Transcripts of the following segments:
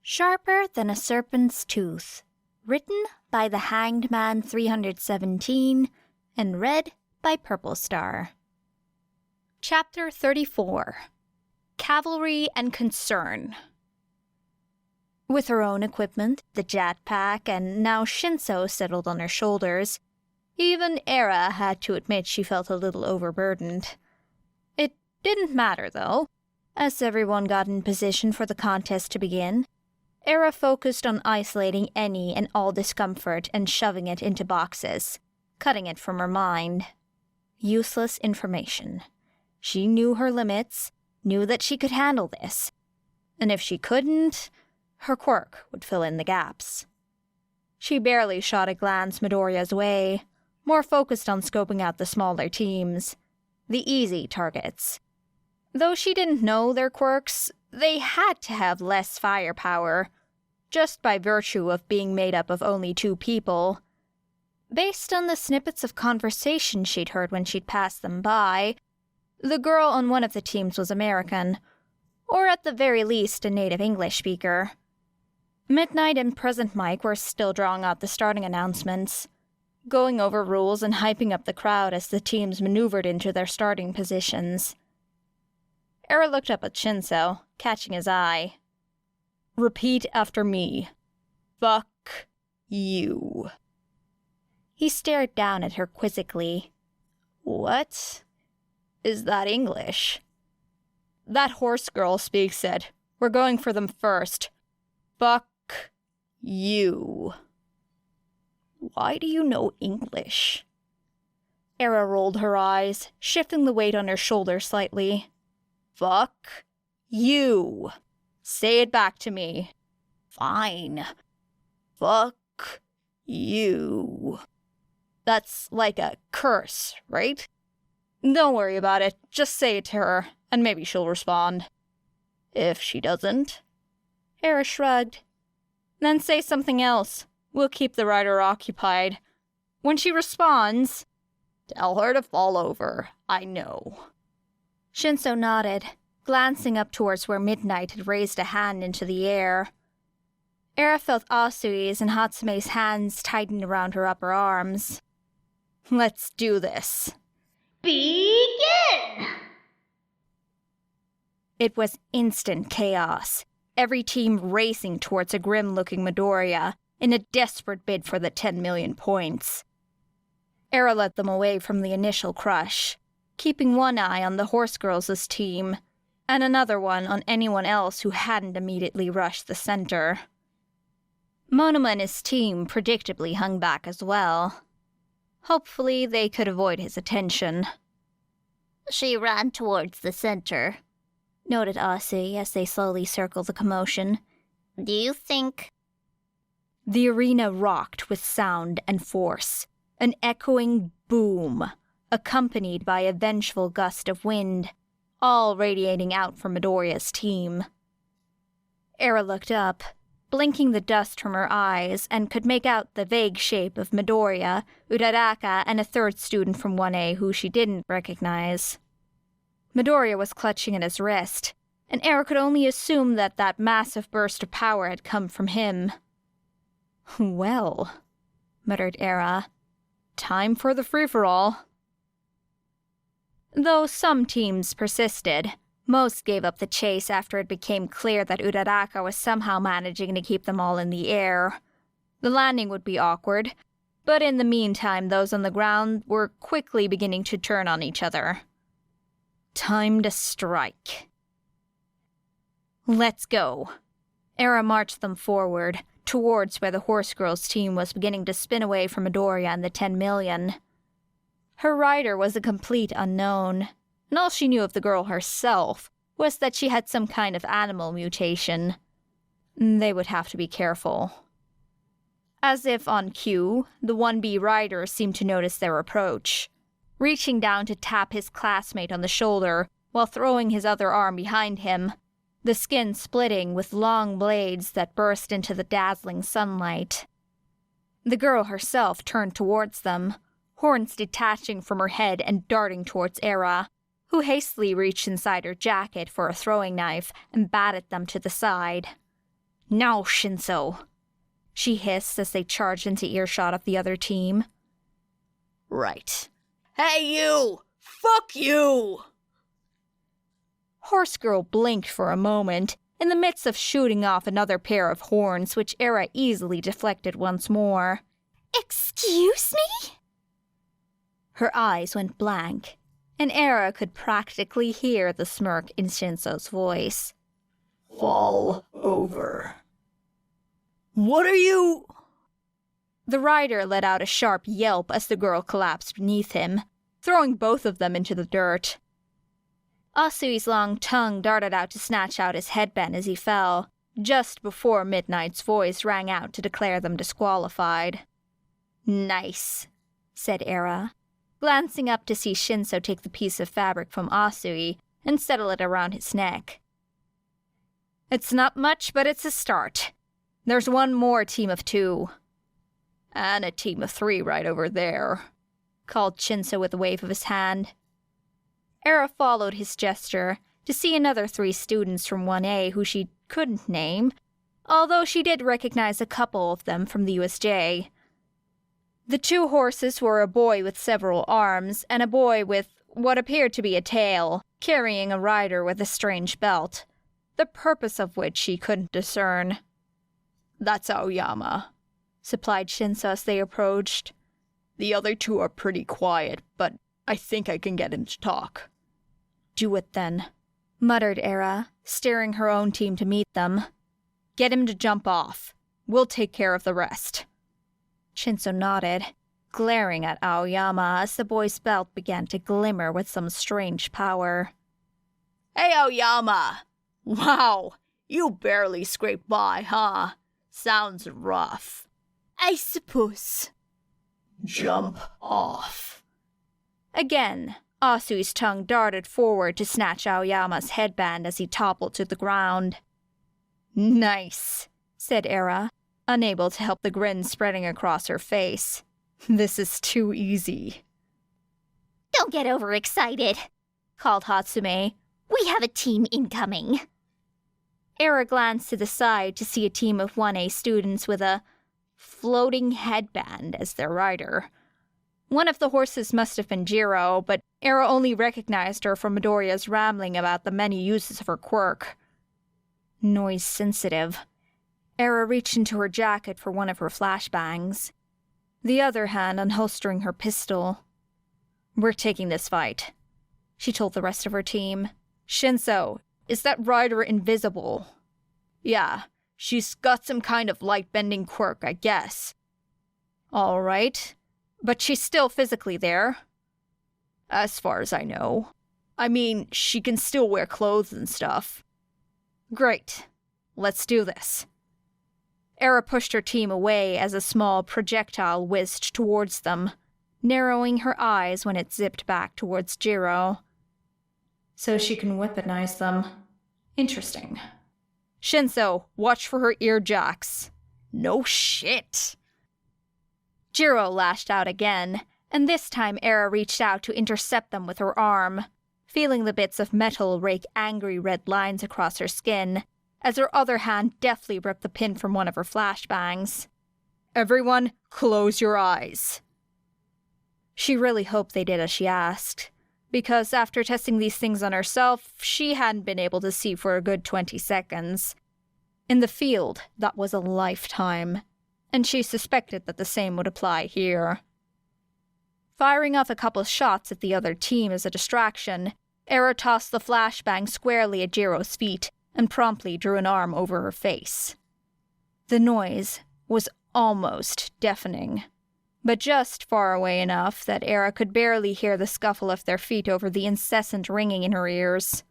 Sharper Than a Serpent's Tooth, written by the Hanged Man 317 and read by Purple Star. Chapter 34. Cavalry and Concern. With her own equipment, the jetpack, and now Shinsou settled on her shoulders, even Era had to admit she felt a little overburdened. It didn't matter, though. As everyone got in position for the contest to begin, Era focused on isolating any and all discomfort and shoving it into boxes, cutting it from her mind. Useless information. She knew her limits, knew that she could handle this. And if she couldn't, her quirk would fill in the gaps. She barely shot a glance Midoriya's way, more focused on scoping out the smaller teams, the easy targets. Though she didn't know their quirks, they had to have less firepower, just by virtue of being made up of only 2 people. Based on the snippets of conversation she'd heard when she'd passed them by, the girl on one of the teams was American, or at the very least a native English speaker. Midnight and Present Mike were still drawing out the starting announcements, going over rules and hyping up the crowd as the teams maneuvered into their starting positions. Era looked up at Shinsou, catching his eye. "Repeat after me. Fuck you." He stared down at her quizzically. "What? Is that English?" "That horse girl speaks it. We're going for them first. Fuck you." "Why do you know English?" Era rolled her eyes, shifting the weight on her shoulder slightly. "Fuck you. Say it back to me." "Fine. Fuck you." "That's like a curse, right?" "Don't worry about it. Just say it to her, and maybe she'll respond." "If she doesn't?" Era shrugged. "Then say something else. We'll keep the writer occupied. When she responds, tell her to fall over. I know." Shinsou nodded, glancing up towards where Midnight had raised a hand into the air. Era felt Asui's and Hatsume's hands tighten around her upper arms. "Let's do this." Begin! It was instant chaos, every team racing towards a grim-looking Midoriya in a desperate bid for the 10 million points. Era led them away from the initial crush, keeping one eye on the horse girls' team, and another one on anyone else who hadn't immediately rushed the center. Monoma and his team predictably hung back as well. Hopefully they could avoid his attention. "She ran towards the center," noted Asui as they slowly circled the commotion. "Do you think—" The arena rocked with sound and force, an echoing boom, accompanied by a vengeful gust of wind, all radiating out from Midoriya's team. Era looked up, blinking the dust from her eyes, and could make out the vague shape of Midoriya, Uraraka, and a third student from 1A who she didn't recognize. Midoriya was clutching at his wrist, and Era could only assume that that massive burst of power had come from him. "Well," muttered Era, "time for the free-for-all." Though some teams persisted, most gave up the chase after it became clear that Uraraka was somehow managing to keep them all in the air. The landing would be awkward, but in the meantime those on the ground were quickly beginning to turn on each other. Time to strike. "Let's go." Era marched them forward, towards where the horse girls' team was beginning to spin away from Midoriya and the 10 million. Her rider was a complete unknown, and all she knew of the girl herself was that she had some kind of animal mutation. They would have to be careful. As if on cue, the 1B rider seemed to notice their approach, reaching down to tap his classmate on the shoulder while throwing his other arm behind him, the skin splitting with long blades that burst into the dazzling sunlight. The girl herself turned towards them, horns detaching from her head and darting towards Era, who hastily reached inside her jacket for a throwing knife and batted them to the side. "Now, Shinsou," she hissed as they charged into earshot of the other team. Right. Hey, you! Fuck you! Horse Girl blinked for a moment, in the midst of shooting off another pair of horns, which Era easily deflected once more. Excuse me? Her eyes went blank, and Era could practically hear the smirk in Shinsou's voice. Fall over. What are you? The rider let out a sharp yelp as the girl collapsed beneath him, throwing both of them into the dirt. Asui's long tongue darted out to snatch out his headband as he fell, just before Midnight's voice rang out to declare them disqualified. "Nice," said Era, glancing up to see Shinsou take the piece of fabric from Asui and settle it around his neck. "It's not much, but it's a start. There's one more team of 2. And a team of 3 right over there," called Shinsou with a wave of his hand. Era followed his gesture to see another 3 students from 1A who she couldn't name, although she did recognize a couple of them from the USJ. The 2 horses were a boy with several arms and a boy with what appeared to be a tail, carrying a rider with a strange belt, the purpose of which she couldn't discern. "That's Aoyama," supplied Shinsou as they approached. "The other 2 are pretty quiet, but I think I can get him to talk." "Do it then," muttered Era, steering her own team to meet them. "Get him to jump off. We'll take care of the rest." Shinsou nodded, glaring at Aoyama as the boy's belt began to glimmer with some strange power. "Hey, Aoyama! Wow, you barely scraped by, huh? Sounds rough." I suppose. "Jump off." Again, Asui's tongue darted forward to snatch Aoyama's headband as he toppled to the ground. "Nice," said Era, unable to help the grin spreading across her face. "This is too easy." Don't get overexcited, called Hatsume. We have a team incoming. Era glanced to the side to see a team of 1A students with a floating headband as their rider. One of the horses must have been Jiro, but Era only recognized her from Midoriya's rambling about the many uses of her quirk. Noise sensitive. Era reached into her jacket for one of her flashbangs, the other hand unholstering her pistol. "We're taking this fight," she told the rest of her team. "Shinsou, is that rider invisible?" "Yeah, she's got some kind of light-bending quirk, I guess." "All right, but she's still physically there?" "As far as I know. I mean, she can still wear clothes and stuff." "Great. Let's do this." Era pushed her team away as a small projectile whizzed towards them, narrowing her eyes when it zipped back towards Jiro. "So she can weaponize them. Interesting. Shinsou, watch for her ear jacks." "No shit." Jiro lashed out again, and this time Era reached out to intercept them with her arm, feeling the bits of metal rake angry red lines across her skin, as her other hand deftly ripped the pin from one of her flashbangs. "Everyone, close your eyes." She really hoped they did as she asked, because after testing these things on herself, she hadn't been able to see for a good 20 seconds. In the field, that was a lifetime, and she suspected that the same would apply here. Firing off a couple shots at the other team as a distraction, Era tossed the flashbang squarely at Jiro's feet and promptly drew an arm over her face. The noise was almost deafening, but just far away enough that Era could barely hear the scuffle of their feet over the incessant ringing in her ears.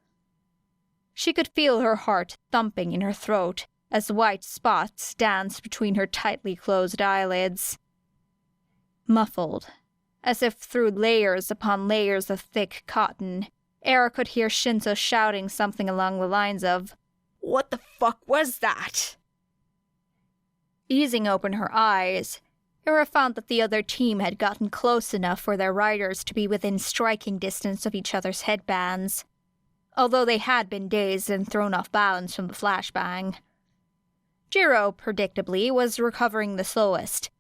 She could feel her heart thumping in her throat as white spots danced between her tightly closed eyelids. Muffled, as if through layers upon layers of thick cotton, Era could hear Shinsou shouting something along the lines of, "What the fuck was that?" Easing open her eyes, Era found that the other team had gotten close enough for their riders to be within striking distance of each other's headbands, although they had been dazed and thrown off balance from the flashbang. Jiro, predictably, was recovering the slowest,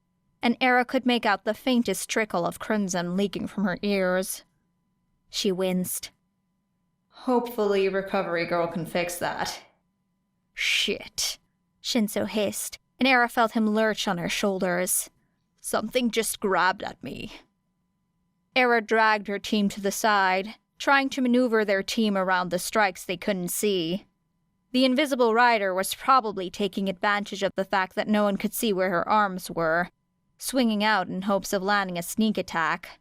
and Era could make out the faintest trickle of crimson leaking from her ears. She winced. Hopefully Recovery Girl can fix that. Shit, Shinsou hissed, and Era felt him lurch on her shoulders. Something just grabbed at me. Era dragged her team to the side, trying to maneuver their team around the strikes they couldn't see. The invisible rider was probably taking advantage of the fact that no one could see where her arms were, swinging out in hopes of landing a sneak attack.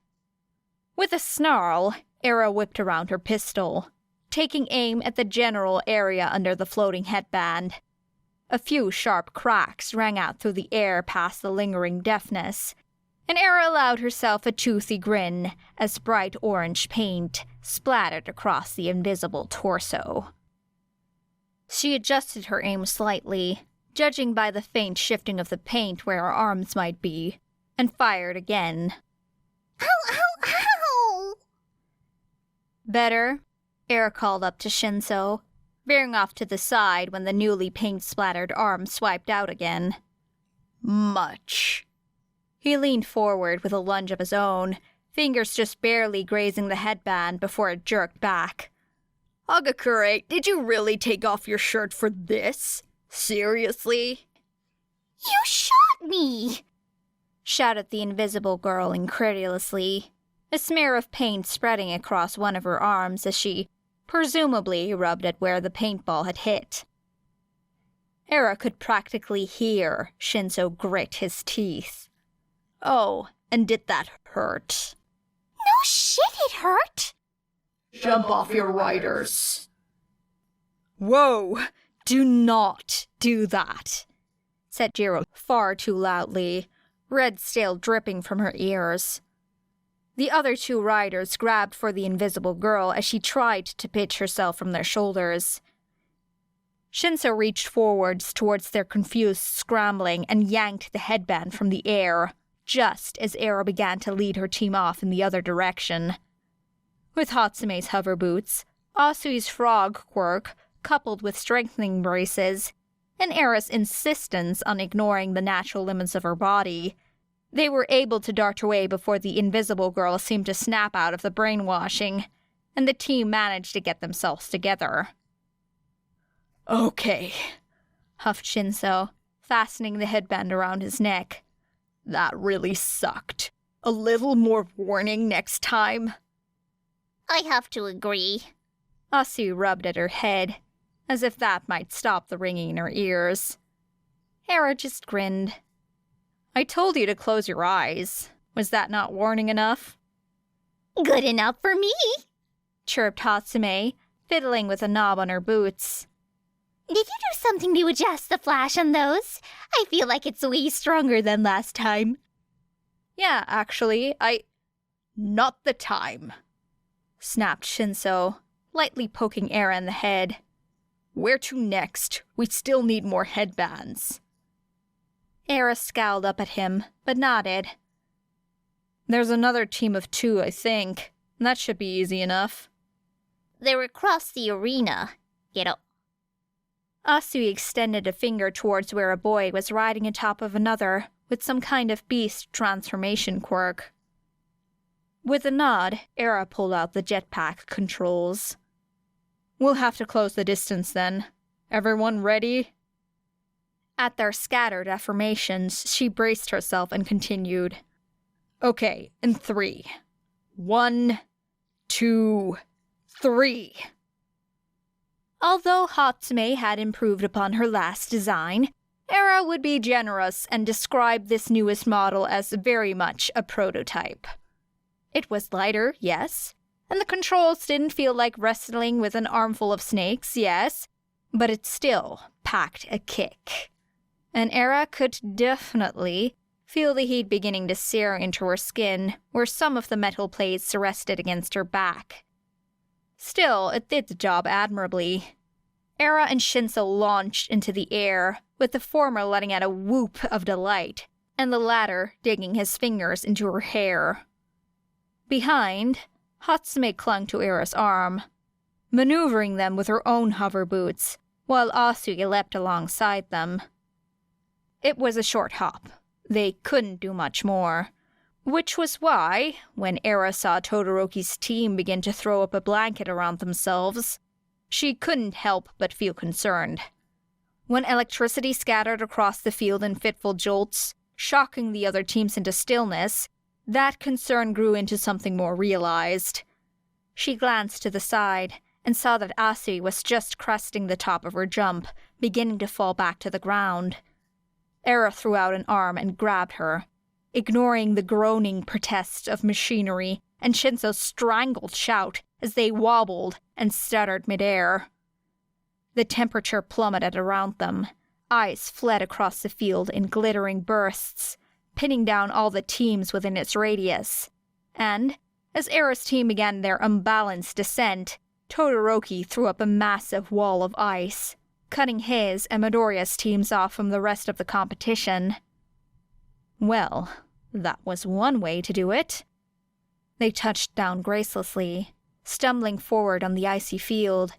With a snarl, Era whipped around her pistol, taking aim at the general area under the floating headband. A few sharp cracks rang out through the air past the lingering deafness, and Era allowed herself a toothy grin as bright orange paint splattered across the invisible torso. She adjusted her aim slightly, judging by the faint shifting of the paint where her arms might be, and fired again. Ow, ow, ow! Better, Era called up to Shinsou, veering off to the side when the newly paint-splattered arm swiped out again. Much. He leaned forward with a lunge of his own, fingers just barely grazing the headband before it jerked back. Agakure, did you really take off your shirt for this? Seriously? You shot me! Shouted the invisible girl incredulously, a smear of paint spreading across one of her arms as she presumably rubbed at where the paintball had hit. Era could practically hear Shinsou grit his teeth. Oh, and did that hurt? No shit, it hurt! Jump off your riders. Whoa! Do not do that, said Jiro far too loudly, red stale dripping from her ears. The other two riders grabbed for the invisible girl as she tried to pitch herself from their shoulders. Shinsou reached forwards towards their confused scrambling and yanked the headband from the air, just as Era began to lead her team off in the other direction. With Hatsume's hover boots, Asui's frog quirk, coupled with strengthening braces, and Era's insistence on ignoring the natural limits of her body, they were able to dart away before the invisible girl seemed to snap out of the brainwashing, and the team managed to get themselves together. Okay, huffed Shinsou, fastening the headband around his neck. That really sucked. A little more warning next time. I have to agree. Asu rubbed at her head, as if that might stop the ringing in her ears. Era just grinned. I told you to close your eyes. Was that not warning enough? Good enough for me, chirped Hatsume, fiddling with a knob on her boots. Did you do something to adjust the flash on those? I feel like it's way stronger than last time. Yeah, actually, Not the time, snapped Shinsou, lightly poking Era in the head. Where to next? We still need more headbands. Era scowled up at him, but nodded. There's another team of 2, I think. That should be easy enough. They're across the arena. Get up. Asui extended a finger towards where a boy was riding atop of another with some kind of beast transformation quirk. With a nod, Era pulled out the jetpack controls. We'll have to close the distance then. Everyone ready? At their scattered affirmations, she braced herself and continued. Okay, in 3. 1, 2, 3. Although Hatsume had improved upon her last design, Era would be generous and describe this newest model as very much a prototype. It was lighter, yes, and the controls didn't feel like wrestling with an armful of snakes, yes, but it still packed a kick. And Era could definitely feel the heat beginning to sear into her skin where some of the metal plates rested against her back. Still, it did the job admirably. Era and Shinsou launched into the air, with the former letting out a whoop of delight, and the latter digging his fingers into her hair. Behind, Hatsume clung to Era's arm, maneuvering them with her own hover boots, while Asui leapt alongside them. it was a short hop. They couldn't do much more. Which was why, when Era saw Todoroki's team begin to throw up a blanket around themselves, she couldn't help but feel concerned. When electricity scattered across the field in fitful jolts, shocking the other teams into stillness, that concern grew into something more realized. She glanced to the side and saw that Asui was just cresting the top of her jump, beginning to fall back to the ground. Era threw out an arm and grabbed her, ignoring the groaning protests of machinery and Shinsou's strangled shout as they wobbled and stuttered midair. The temperature plummeted around them. Ice fled across the field in glittering bursts, pinning down all the teams within its radius. And, as Era's team began their unbalanced descent, Todoroki threw up a massive wall of ice, cutting his and Midoriya's teams off from the rest of the competition. Well, that was one way to do it. They touched down gracelessly, stumbling forward on the icy field,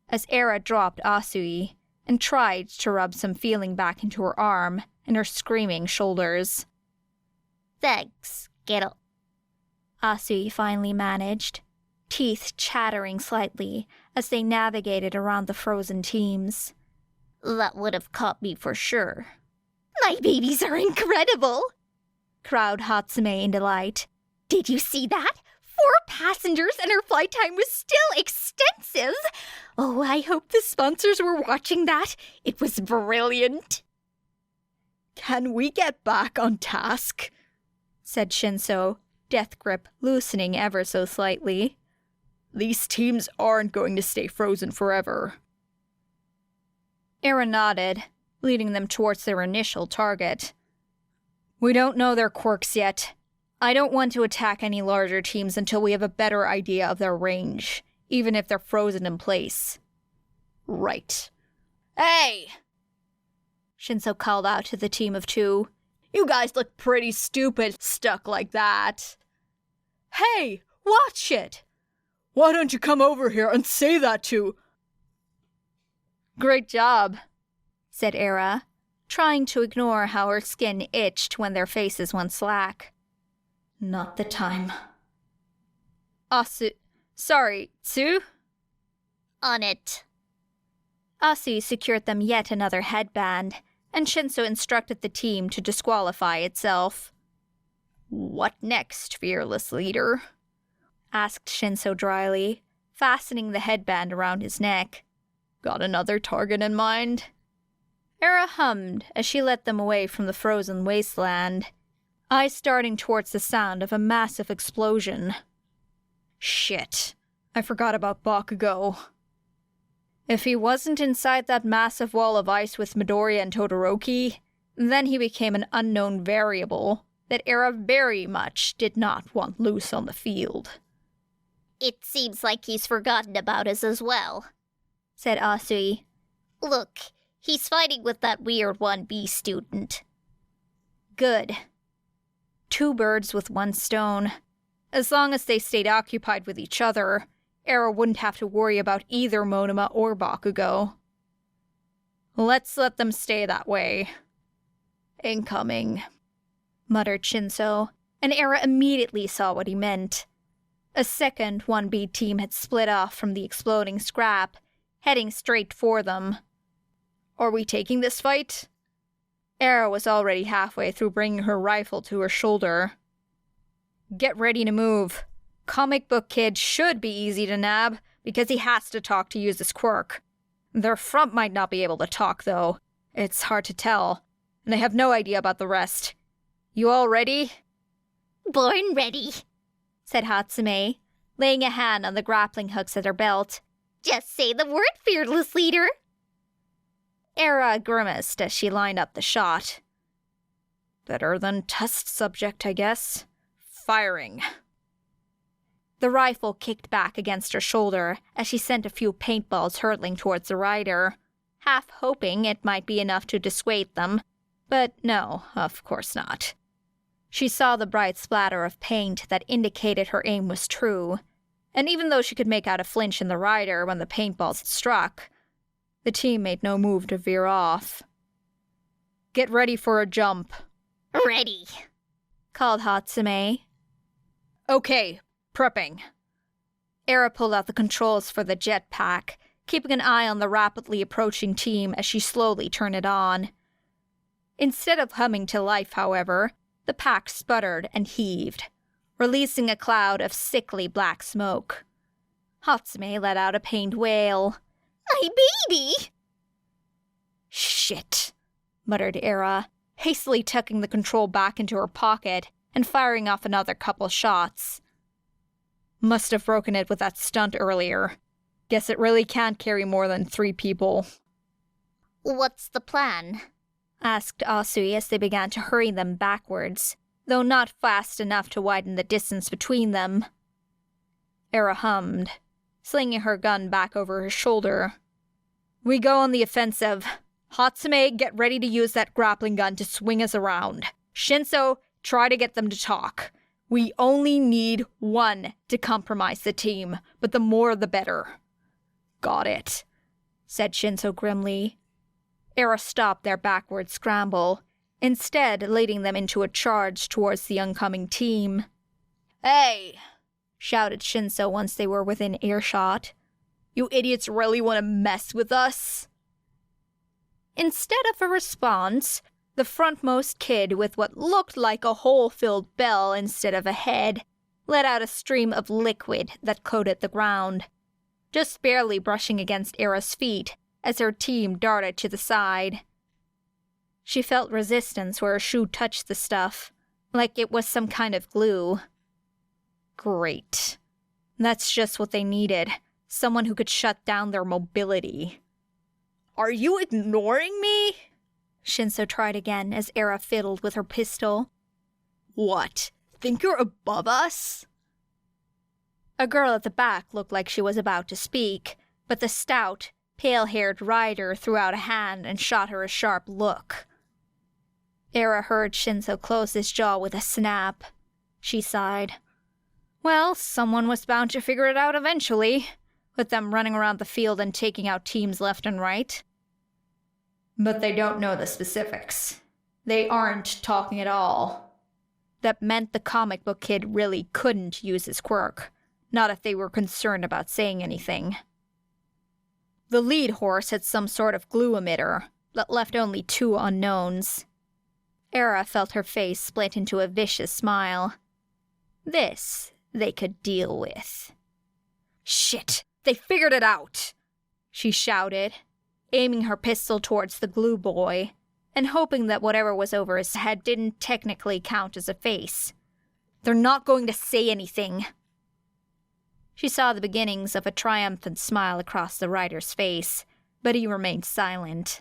as Era dropped Asui and tried to rub some feeling back into her arm and her screaming shoulders. Thanks, kiddo. Asui finally managed, teeth chattering slightly as they navigated around the frozen teams. That would have caught me for sure. My babies are incredible! Crowed Hatsume in delight. Did you see that? 4 passengers and her flight time was still extensive! Oh, I hope the sponsors were watching that. It was brilliant. Can we get back on task? Said Shinsou, death grip loosening ever so slightly. These teams aren't going to stay frozen forever. Era nodded, leading them towards their initial target. We don't know their quirks yet. I don't want to attack any larger teams until we have a better idea of their range, even if they're frozen in place. Right. Hey! Shinsou called out to the team of 2. You guys look pretty stupid stuck like that. Hey, watch it! Why don't you come over here and say that to... Great job, said Era, trying to ignore how her skin itched when their faces went slack. Not the time. Sorry, Tsu? On it. Asui secured them yet another headband, and Shinsou instructed the team to disqualify itself. What next, fearless leader? Asked Shinsou dryly, fastening the headband around his neck. Got another target in mind? Era hummed as she led them away from the frozen wasteland, eyes darting towards the sound of a massive explosion. Shit, I forgot about Bakugou. If he wasn't inside that massive wall of ice with Midoriya and Todoroki, then he became an unknown variable that Era very much did not want loose on the field. It seems like he's forgotten about us as well, said Asui. Look, he's fighting with that weird 1B student. Good. 2 birds with 1 stone. As long as they stayed occupied with each other, Era wouldn't have to worry about either Monoma or Bakugou. Let's let them stay that way. Incoming, muttered Shinsou, and Era immediately saw what he meant. A second 1B team had split off from the exploding scrap, heading straight for them. Are we taking this fight? Era was already halfway through bringing her rifle to her shoulder. Get ready to move. Comic book kid should be easy to nab, because he has to talk to use his quirk. Their front might not be able to talk, though. It's hard to tell, and I have no idea about the rest. You all ready? Born ready, said Hatsume, laying a hand on the grappling hooks at her belt. Just say the word, fearless leader. Era grimaced as she lined up the shot. Better than test subject, I guess. Firing. The rifle kicked back against her shoulder as she sent a few paintballs hurtling towards the rider, half hoping it might be enough to dissuade them, but no, of course not. She saw the bright splatter of paint that indicated her aim was true, and even though she could make out a flinch in the rider when the paintballs struck, the team made no move to veer off. get ready for a jump. Ready, called Hatsume. Okay, prepping. Era pulled out the controls for the jetpack, keeping an eye on the rapidly approaching team as she slowly turned it on. Instead of humming to life, however, the pack sputtered and heaved, releasing a cloud of sickly black smoke. Hatsume let out a pained wail. My baby! Shit, muttered Era, hastily tucking the control back into her pocket and firing off another couple shots. Must have broken it with that stunt earlier. Guess it really can't carry more than 3 people. What's the plan? Asked Asui as they began to hurry them backwards, though not fast enough to widen the distance between them. Era hummed, slinging her gun back over her shoulder. We go on the offensive. Hatsume, get ready to use that grappling gun to swing us around. Shinsou, try to get them to talk. We only need 1 to compromise the team, but the more the better. Got it, said Shinsou grimly. Era stopped their backward scramble, instead leading them into a charge towards the oncoming team. Hey, shouted Shinsou once they were within earshot. You idiots really want to mess with us? Instead of a response, the frontmost kid with what looked like a hole-filled bell instead of a head let out a stream of liquid that coated the ground, just barely brushing against Era's feet as her team darted to the side. She felt resistance where her shoe touched the stuff, like it was some kind of glue. Great. That's just what they needed. Someone who could shut down their mobility. Are you ignoring me? Shinsou tried again as Era fiddled with her pistol. What? Think you're above us? A girl at the back looked like she was about to speak, but the stout, pale-haired rider threw out a hand and shot her a sharp look. Era heard Shinsou close his jaw with a snap. She sighed. Well, someone was bound to figure it out eventually, with them running around the field and taking out teams left and right. But they don't know the specifics. They aren't talking at all. That meant the comic book kid really couldn't use his quirk, not if they were concerned about saying anything. The lead horse had some sort of glue emitter that left only 2 unknowns. Era felt her face split into a vicious smile. This they could deal with. Shit, they figured it out! She shouted, aiming her pistol towards the glue boy, and hoping that whatever was over his head didn't technically count as a face. They're not going to say anything. She saw the beginnings of a triumphant smile across the rider's face, but he remained silent.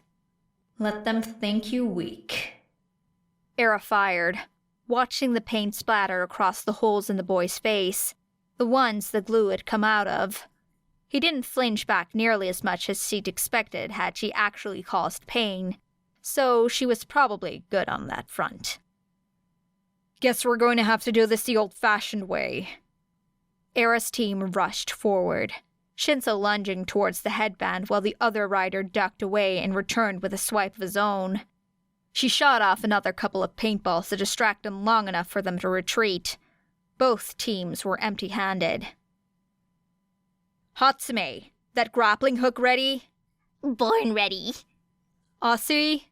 Let them think you weak. Era fired, watching the paint splatter across the holes in the boy's face, the ones the glue had come out of. He didn't flinch back nearly as much as she'd expected had she actually caused pain, so she was probably good on that front. Guess we're going to have to do this the old-fashioned way. Era's team rushed forward, Shinsou lunging towards the headband while the other rider ducked away and returned with a swipe of his own. She shot off another couple of paintballs to distract them long enough for them to retreat. Both teams were empty-handed. Hatsume, that grappling hook ready? Born ready. Asui?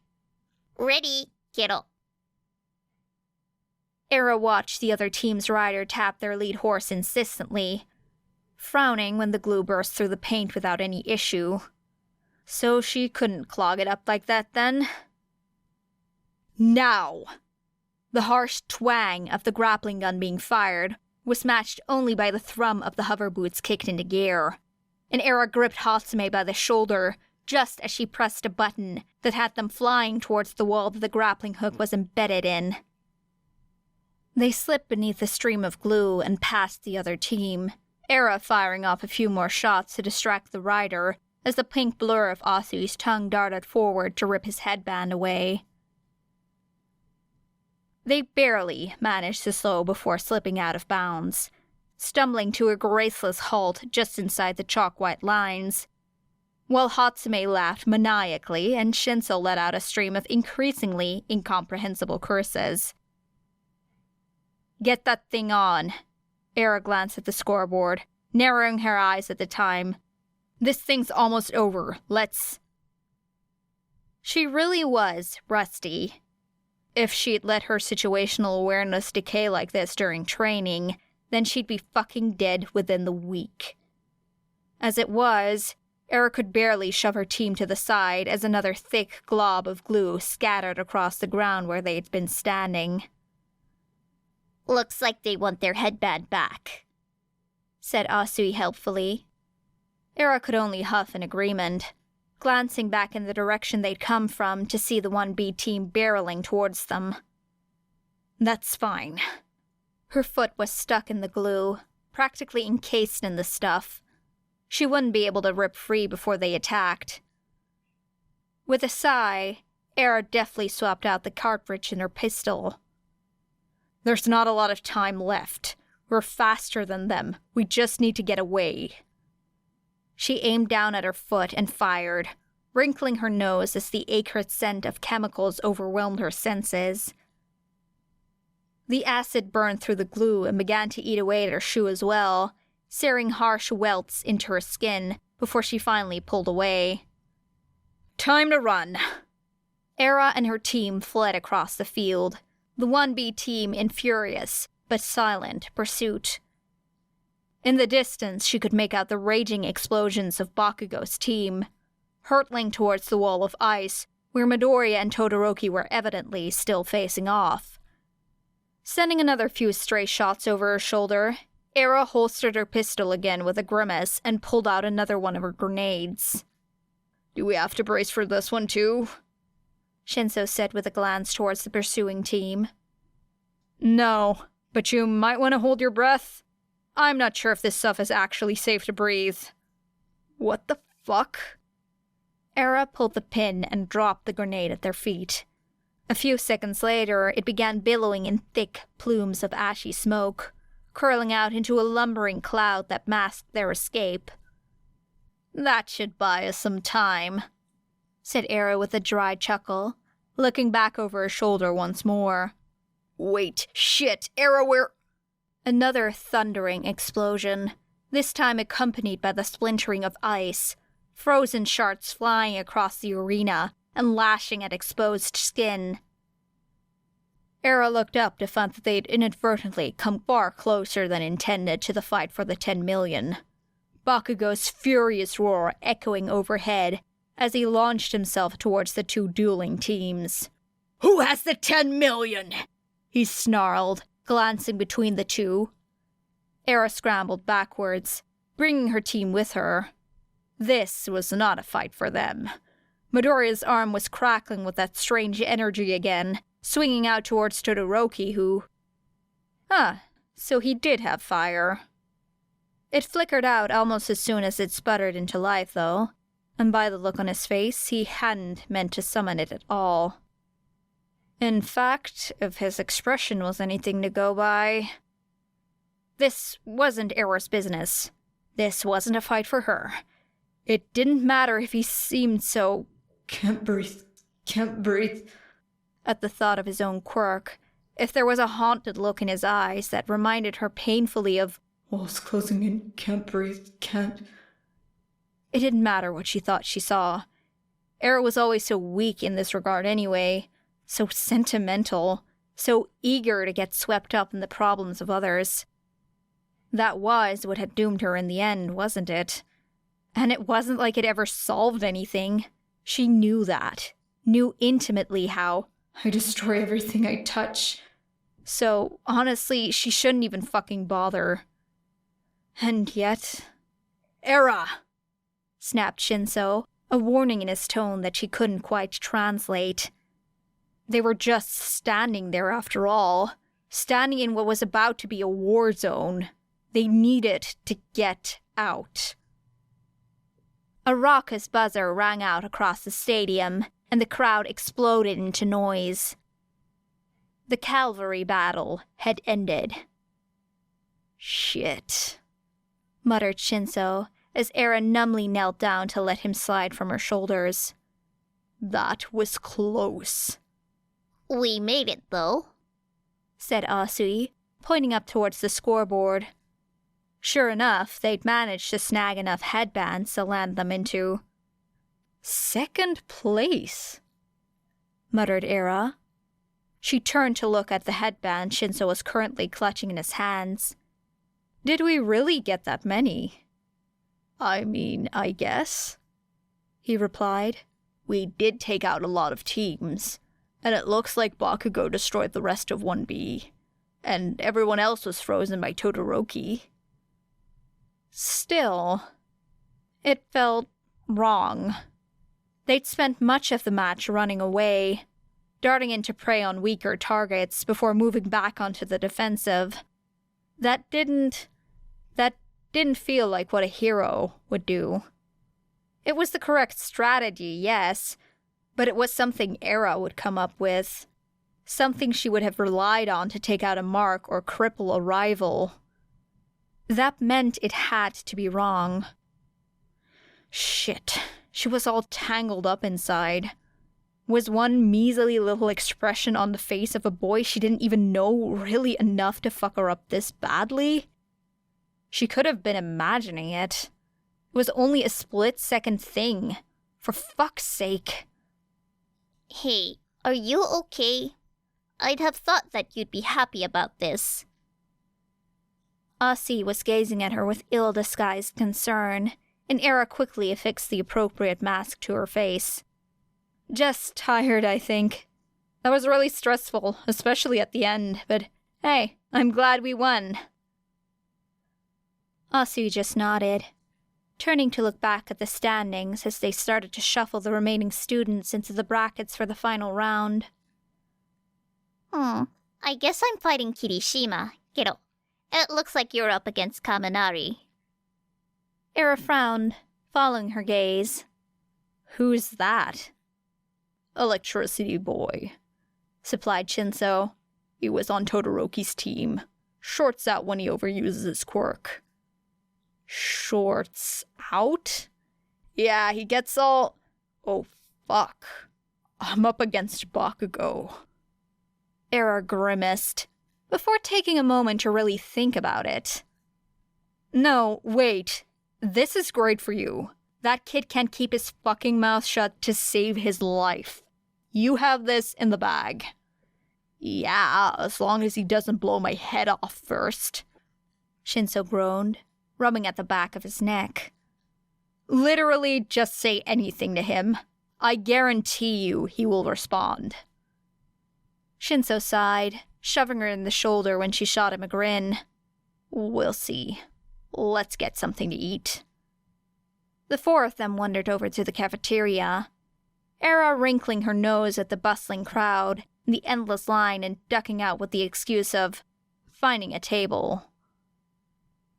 Ready, kiddo. Era watched the other team's rider tap their lead horse insistently, frowning when the glue burst through the paint without any issue. So she couldn't clog it up like that then? Now! The harsh twang of the grappling gun being fired was matched only by the thrum of the hover boots kicked into gear. And Era gripped Hatsume by the shoulder just as she pressed a button that had them flying towards the wall that the grappling hook was embedded in. They slipped beneath the stream of glue and past the other team, Era firing off a few more shots to distract the rider as the pink blur of Asui's tongue darted forward to rip his headband away. They barely managed to slow before slipping out of bounds, stumbling to a graceless halt just inside the chalk-white lines. while Hatsume laughed maniacally and Shinsou let out a stream of increasingly incomprehensible curses. "Get that thing on." Era glanced at the scoreboard, narrowing her eyes at the time. "This thing's almost over. Let's..." She really was rusty. If she'd let her situational awareness decay like this during training, then she'd be fucking dead within the week. As it was, Era could barely shove her team to the side as another thick glob of glue scattered across the ground where they'd been standing. "Looks like they want their headband back," said Asui helpfully. Era could only huff in agreement, glancing back in the direction they'd come from to see the 1B team barreling towards them. "That's fine." Her foot was stuck in the glue, practically encased in the stuff. She wouldn't be able to rip free before they attacked. With a sigh, Era deftly swapped out the cartridge in her pistol. "There's not a lot of time left. We're faster than them. We just need to get away." She aimed down at her foot and fired, wrinkling her nose as the acrid scent of chemicals overwhelmed her senses. The acid burned through the glue and began to eat away at her shoe as well, searing harsh welts into her skin before she finally pulled away. "Time to run." Era and her team fled across the field, the 1B team in furious but silent pursuit. In the distance, she could make out the raging explosions of Bakugou's team, hurtling towards the wall of ice where Midoriya and Todoroki were evidently still facing off. Sending another few stray shots over her shoulder, Era holstered her pistol again with a grimace and pulled out another one of her grenades. "Do we have to brace for this one too?" Shinsou said with a glance towards the pursuing team. "No, but you might want to hold your breath. I'm not sure if this stuff is actually safe to breathe." "What the fuck?" Era pulled the pin and dropped the grenade at their feet. A few seconds later, it began billowing in thick plumes of ashy smoke, curling out into a lumbering cloud that masked their escape. "That should buy us some time," said Era with a dry chuckle, looking back over her shoulder once more. "Wait, shit, Era, where—" Another thundering explosion, this time accompanied by the splintering of ice, frozen shards flying across the arena and lashing at exposed skin. Era looked up to find that they'd inadvertently come far closer than intended to the fight for the 10 million. Bakugou's furious roar echoing overhead as he launched himself towards the two dueling teams. "Who has the 10 million? He snarled, glancing between the two. Era scrambled backwards, bringing her team with her. This was not a fight for them. Midoriya's arm was crackling with that strange energy again, swinging out towards Todoroki, who... so he did have fire. It flickered out almost as soon as it sputtered into life, though, and by the look on his face, he hadn't meant to summon it at all. In fact, if his expression was anything to go by... This wasn't Era's business. This wasn't a fight for her. It didn't matter if he seemed so... can't breathe. At the thought of his own quirk, if there was a haunted look in his eyes that reminded her painfully of... walls closing in, can't breathe, can't... It didn't matter what she thought she saw. Era was always so weak in this regard anyway, so sentimental, so eager to get swept up in the problems of others. That was what had doomed her in the end, wasn't it? And it wasn't like it ever solved anything. She knew that. Knew intimately how... I destroy everything I touch. So, honestly, she shouldn't even fucking bother. And yet... Era! Snapped Shinsou, a warning in his tone that she couldn't quite translate. They were just standing there after all, standing in what was about to be a war zone. They needed to get out. A raucous buzzer rang out across the stadium, and the crowd exploded into noise. The Cavalry battle had ended. Shit, muttered Shinsou, as Era numbly knelt down to let him slide from her shoulders. "That was close," We made it, though, said Asui, pointing up towards the scoreboard. Sure enough, they'd managed to snag enough headbands to land them into. "Second place," muttered Era. She turned to look at the headband Shinsou was currently clutching in his hands. "Did we really get that many?" "I mean, I guess," he replied. "We did take out a lot of teams, and it looks like Bakugou destroyed the rest of 1B, and everyone else was frozen by Todoroki." Still, it felt wrong. They'd spent much of the match running away, darting in to prey on weaker targets before moving back onto the defensive. That didn't feel like what a hero would do. It was the correct strategy, yes, but it was something Era would come up with. Something she would have relied on to take out a mark or cripple a rival. That meant it had to be wrong. Shit, she was all tangled up inside. Was one measly little expression on the face of a boy she didn't even know really enough to fuck her up this badly? She could have been imagining it. It was only a split-second thing. For fuck's sake. Hey, are you okay? I'd have thought that you'd be happy about this. Asi was gazing at her with ill-disguised concern, and Era quickly affixed the appropriate mask to her face. "Just tired, I think. That was really stressful, especially at the end, but hey, I'm glad we won." Asi just nodded, turning to look back at the standings as they started to shuffle the remaining students into the brackets for the final round. I guess I'm fighting Kirishima, kiddo. It looks like you're up against Kaminari. Era frowned, following her gaze. "Who's that?" "Electricity Boy," supplied Shinsou. "He was on Todoroki's team. Shorts out when he overuses his quirk." "Shorts out?" "Yeah, he gets all... Oh, fuck. I'm up against Bakugou." Era grimaced, before taking a moment to really think about it. "No, wait. This is great for you. That kid can't keep his fucking mouth shut to save his life. You have this in the bag." "Yeah, as long as he doesn't blow my head off first," Shinsou groaned, rubbing at the back of his neck. "Literally just say anything to him. I guarantee you he will respond." Shinsou sighed, shoving her in the shoulder when she shot him a grin. "We'll see. Let's get something to eat." The four of them wandered over to the cafeteria, Era wrinkling her nose at the bustling crowd, the endless line, and ducking out with the excuse of finding a table.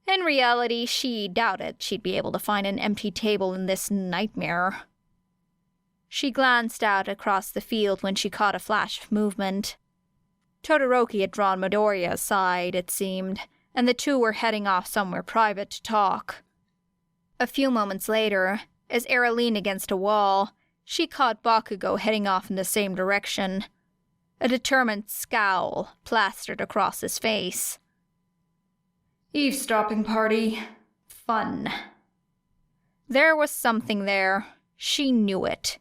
In reality, she doubted she'd be able to find an empty table in this nightmare. She glanced out across the field when she caught a flash of movement. Todoroki had drawn Midoriya aside, it seemed, and the two were heading off somewhere private to talk. A few moments later, as Era leaned against a wall, she caught Bakugou heading off in the same direction. A determined scowl plastered across his face. Eavesdropping party. Fun. There was something there. She knew it.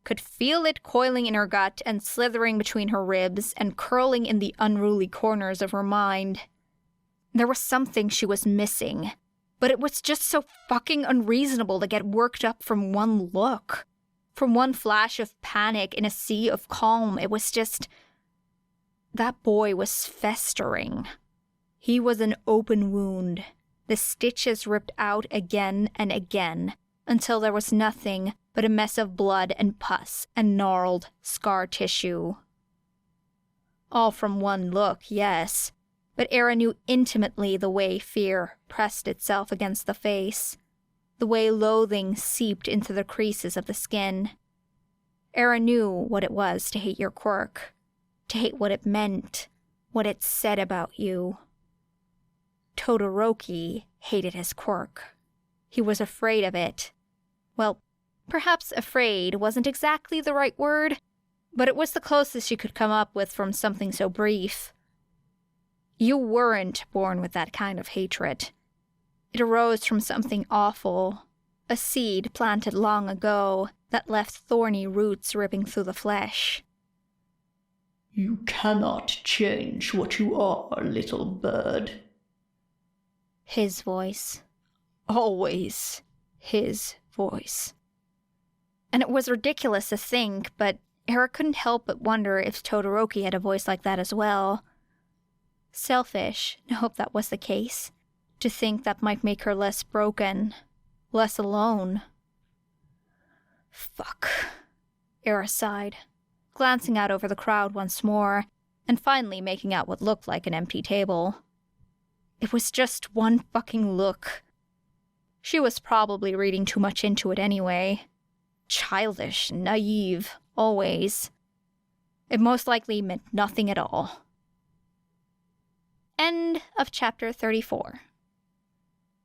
Could feel it coiling in her gut and slithering between her ribs and curling in the unruly corners of her mind. There was something she was missing, but it was just so fucking unreasonable to get worked up from one look. From one flash of panic in a sea of calm. It was just... That boy was festering. He was an open wound, the stitches ripped out again and again, until there was nothing but a mess of blood and pus and gnarled scar tissue. All from one look, yes, but Era knew intimately the way fear pressed itself against the face, the way loathing seeped into the creases of the skin. Era knew what it was to hate your quirk, to hate what it meant, what it said about you. Todoroki hated his quirk. He was afraid of it. Well, perhaps afraid wasn't exactly the right word, but it was the closest she could come up with from something so brief. You weren't born with that kind of hatred. It arose from something awful, a seed planted long ago that left thorny roots ripping through the flesh. You cannot change what you are, little bird. His voice. Always his voice. And it was ridiculous to think, but Eric couldn't help but wonder if Todoroki had a voice like that as well. Selfish, I hope that was the case. To think that might make her less broken, less alone. Fuck. Era sighed, glancing out over the crowd once more, and finally making out what looked like an empty table. It was just one fucking look. She was probably reading too much into it anyway. Childish, naive, always. It most likely meant nothing at all. End of chapter 34.